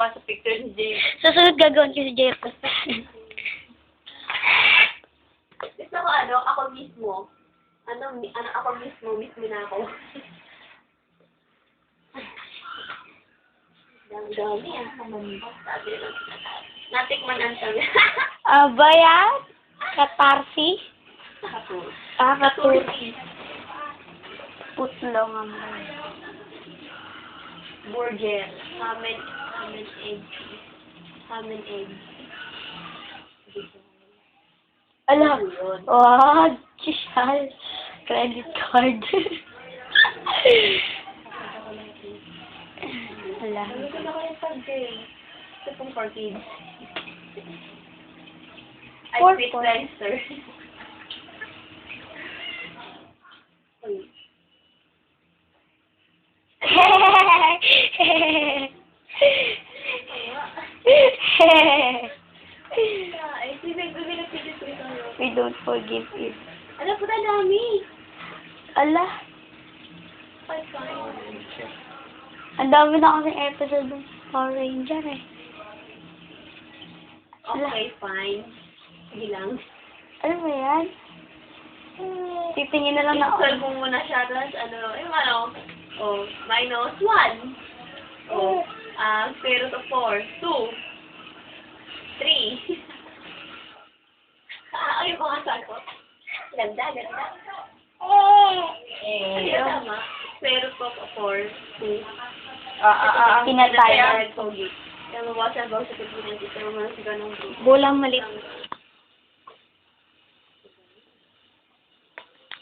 Pa sa picture ni Jay. Susunod gagawin ko si Jeff. Gusto ko ako mismo. Ako mismo na ako. Dami sabi lang. Natikman ang sabi. Aba yan? Katarsi? Katursi. Putlo nga mo. Burger. Ham and egg. Alam. Wow, Chishal. Credit card. Alam. Ano ko na kayo pag-game? Ito pong for kids. Ay, sweet slicer. We don't forgive you. Ano po na dami? Ala, ang dami na kasing episode ng Power Ranger eh. Okay, fine. Sige lang. Ano ba yan? Titingin na lang na I-solve mo muna siya, tapos minus 1. Square root of 4. 2. 3. Ay, mga sagot. Ganda. Tama. Square root of 4. 2. Kinatay. Kaya mabawasan ba sa pagbilang dito? Mga sigaw ng Bulang mali.